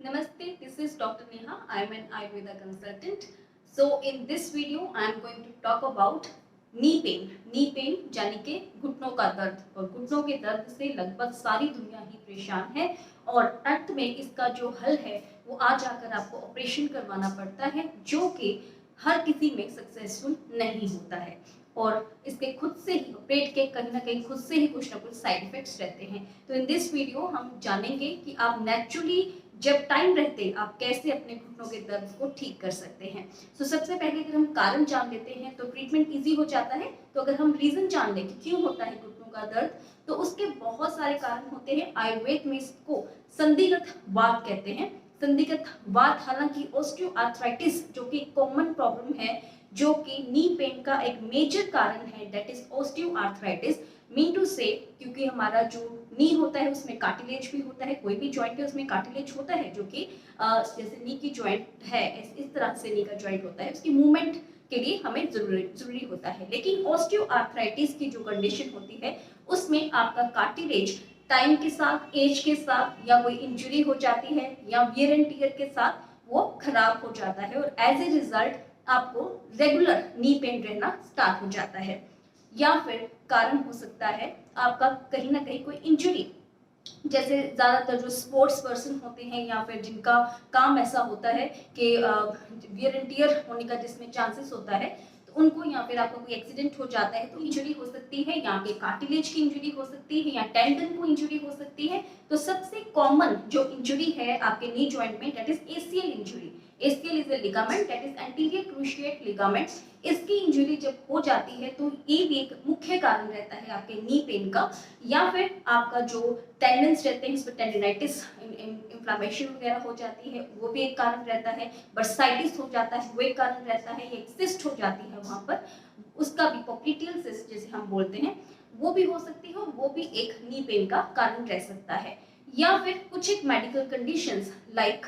Namaste, this is Dr. Neha. I am an Ayurveda consultant. So in this video, I am going to talk about knee pain. Knee pain यानी कि घुटनों का दर्द, और घुटनों के दर्द से लगभग सारी दुनिया ही परेशान है और अंत में इसका जो हल है वो आ जाकर आपको ऑपरेशन करवाना पड़ता है, जो कि हर किसी में सक्सेसफुल नहीं होता है और इसके खुद से ही पेट के कहीं ना कहीं खुद से ही कुछ ना कुछ साइड इफेक्ट्स रहते हैं। तो इन दिस वीडियो हम जानेंगे कि आप नेचुरली जब टाइम रहते आप कैसे अपने घुटनों के दर्द को ठीक कर सकते हैं। तो सबसे पहले अगर हम कारण जान लेते हैं तो ट्रीटमेंट इजी हो जाता है। तो अगर हम रीजन जान लें कि क्यों होता है घुटनों का दर्द, तो उसके बहुत सारे कारण होते हैं। आयुर्वेद में इसको संधिगत वात कहते हैं। संधिगत वात हालांकि ऑस्टियोआर्थराइटिस जो कि कॉमन प्रॉब्लम है, जो कि नी पेन का एक मेजर कारण है, that is osteoarthritis. Mean to say क्योंकि हमारा जो नी होता है उसमें कार्टिलेज भी होता है, कोई भी जॉइंट है उसमें कार्टिलेज होता है, जो कि जैसे नी की जॉइंट है इस तरह से नी का जॉइंट होता है, उसकी मूवमेंट के लिए हमें जरूरी होता है। लेकिन ऑस्टियोआर्थराइटिस की जो कंडीशन होती है उसमें आपका कार्टिलेज टाइम के साथ, एज के साथ, या कोई इंजरी हो जाती है या वियर एंड टियर के साथ वो खराब हो जाता है और एज ए रिजल्ट आपको रेगुलर नी पेन रहना स्टार्ट हो जाता है। या फिर कारण हो सकता है आपका कहीं ना कहीं कोई इंजरी, जैसे ज़्यादातर जो स्पोर्ट्स पर्सन होते हैं या फिर जिनका काम ऐसा होता है कि वियर एंड टियर होने का जिसमें चांसेस होता है, तो उनको या फिर आपका कोई एक्सीडेंट हो जाता है तो इंजरी हो सकती है, यहाँ पे कार्टिलेज की इंजरी हो सकती है या टेंडन को इंजरी हो सकती है। तो सबसे कॉमन जो इंजरी है आपके नी जॉइंट में, that is ACL injury. ACL is a ligament, that is anterior cruciate ligament. इसकी इंजरी जब हो जाती है तो ये भी एक मुख्य कारण रहता है आपके नी पेन का। या फिर आपका जो टेंडेंस रहते हैं, इसमें टेंडिनाइटिस, इन्फ्लामेशन वगैरह हो जाती है, वो भी एक कारण रहता है। बर्साइटिस हो जाता है, वो एक कारण रहता है। एक सिस्ट हो जाती है वहां पर, उसका भी पॉप्लिटियल सिस्ट जैसे हम बोलते हैं, वो भी हो सकती है और वो भी एक नी पेन का कारण रह सकता है। या फिर कुछ एक medical conditions like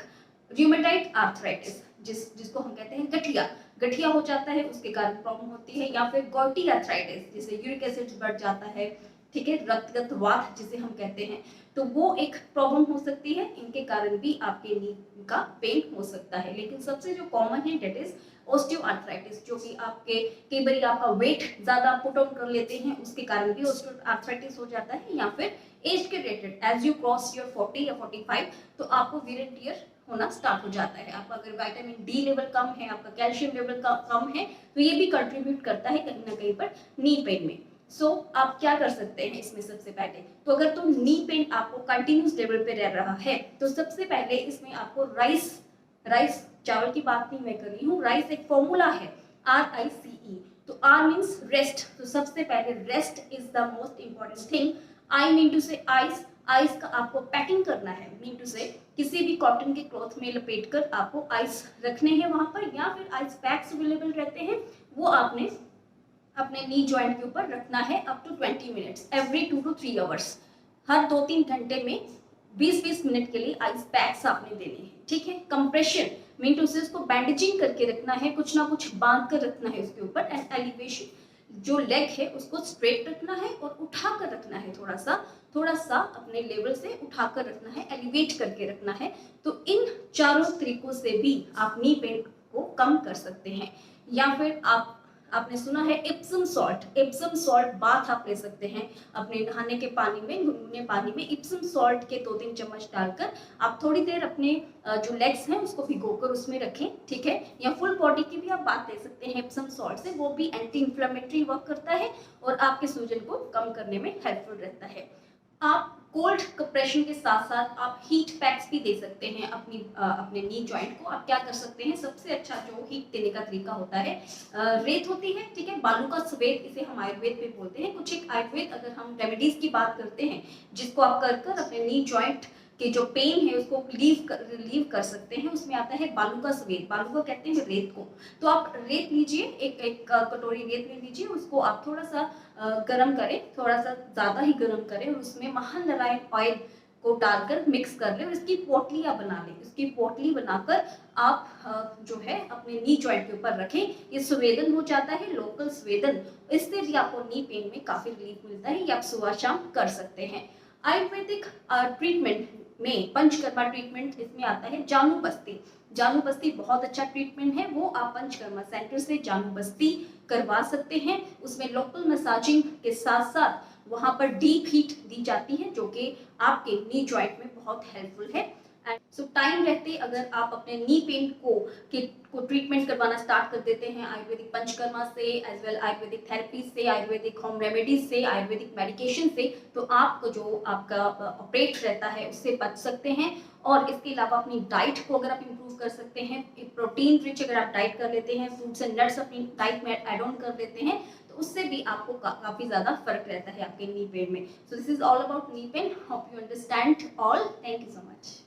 rheumatoid arthritis, जिसको हम कहते हैं गठिया, गठिया हो जाता है, उसके कारण प्रॉब्लम होती है। या फिर गॉटी आर्थराइटिस, जिसे यूरिक एसिड बढ़ जाता है, ठीक है, रक्तगत वात जिसे हम कहते हैं, तो वो एक प्रॉब्लम हो सकती है। इनके कारण भी आपके नी का पेन हो सकता है। लेकिन सबसे जो कॉमन है दैट इज ऑस्टियोआर्थराइटिस, जो कि आपके कई बार आपका वेट ज्यादा पुट ऑन कर लेते हैं, उसके कारण भी ऑस्टियोआर्थराइटिस हो जाता है। या फिर एज के related, as you cross your 40 या 45 तो आपको वियर एंड टियर होना स्टार्ट हो जाता है। आपका अगर विटामिन डी लेवल कम है, आपका कैल्शियम लेवल कम है, तो ये भी कंट्रीब्यूट करता है कहीं ना कहीं पर नी पेन में। आप क्या कर सकते हैं इसमें? सबसे पहले तो अगर तो नी पेन आपको कंटिन्यूस लेवल पे रह रहा है तो सबसे पहले इसमें आपको राइस चावल की बात नहीं मैं कर रही हूँ, राइस एक फॉर्मूला है, RICE। तो R मीन्स रेस्ट। तो सबसे पहले rest is the most important thing. I mean to say ice, ice का आपको पैकिंग करना है। मीन टू से किसी भी कॉटन के क्लॉथ में लपेट कर आपको आइस रखने हैं वहां पर, या फिर आइस पैक्स अवेलेबल रहते हैं, वो आपने अपने नी जॉइंट के ऊपर रखना है up to 20 minutes every 2 to 3 hours. हर 2-3 घंटे में 20-20 मिनट के लिए आइस पैक्स आपने देने हैं, ठीक है। कंप्रेशन मीन टू से उसको बैंडेजिंग करके रखना है, कुछ ना कुछ बांध कर रखना है उसके ऊपर। एंड एलिवेशन, जो लेग है उसको स्ट्रेट रखना है और उठा कर रखना है, थोड़ा सा अपने लेवल से उठा कर रखना है, एलिवेट करके रखना है। तो इन चारों तरीकों से भी आप नी पेन को कम कर सकते हैं। या फिर आपने सुना है इप्सम सॉल्ट बाथ आप ले सकते हैं अपने नहाने के पानी में, गुनगुने पानी में इप्सम सॉल्ट के 2-3 चम्मच डालकर आप थोड़ी देर अपने जो लेग्स हैं उसको भिगोकर उसमें रखें, ठीक है। या फुल बॉडी की भी आप बात ले सकते हैं इप्सम सॉल्ट से, वो भी एंटी इंफ्लेमेटरी वर्क करता है और आपके सूजन को कम करने में हेल्पफुल रहता है। आप कोल्ड कंप्रेशन के साथ साथ आप हीट पैक्स भी दे सकते हैं अपने नी जॉइंट को। आप क्या कर सकते हैं, सबसे अच्छा जो हीट देने का तरीका होता है, रेत होती है, ठीक है, बालू का स्वेद इसे हम आयुर्वेद में बोलते हैं। कुछ एक आयुर्वेद अगर हम रेमेडीज की बात करते हैं जिसको आप कर अपने नी जॉइंट के जो पेन है उसको रिलीव कर सकते हैं, उसमें आता है बालू का स्वेद। बालू को कहते हैं रेत को। तो आप रेत लीजिए, एक कटोरी रेत ले लीजिए, उसको आप थोड़ा सा गरम करें, थोड़ा सा ज्यादा ही गरम करें और उसमें महानारायण ऑयल को डालकर मिक्स कर लें और इसकी पोटलियां बना लें। इसकी पोटली बनाकर आप जो है अपने नी जॉइंट के ऊपर रखें। ये संवेदन हो जाता है, लोकल संवेदन, इससे भी आपको नी पेन में काफी रिलीफ मिलता है। ये आप सुबह शाम कर सकते हैं। आयुर्वेदिक ट्रीटमेंट में पंचकर्मा ट्रीटमेंट इसमें आता है जानू बस्ती। जानू बस्ती बहुत अच्छा ट्रीटमेंट है, वो आप पंचकर्मा सेंटर से जानू बस्ती करवा सकते हैं। उसमें लोकल मसाजिंग के साथ साथ वहां पर डीप हीट दी जाती है जो कि आपके नी जॉइंट में बहुत हेल्पफुल है। सो टाइम रहते अगर आप अपने नी पेन को ट्रीटमेंट करवाना स्टार्ट कर देते हैं आयुर्वेदिक पंचकर्मा से, एज वेल आयुर्वेदिक थेरेपी से, आयुर्वेदिक होम रेमेडीज से, आयुर्वेदिक मेडिकेशन से, तो आपको जो आपका ऑपरेट रहता है उससे बच सकते हैं। और इसके अलावा अपनी डाइट को अगर आप इम्प्रूव कर सकते हैं, प्रोटीन रिच अगर आप डाइट कर लेते हैं, फ्रूट्स एंड नट्स अपनी डाइट में एड ऑन कर लेते हैं, तो उससे भी आपको काफी ज्यादा फर्क रहता है आपके नी पेन में। So this is all about knee pain. Hope you understand all. Thank you so much.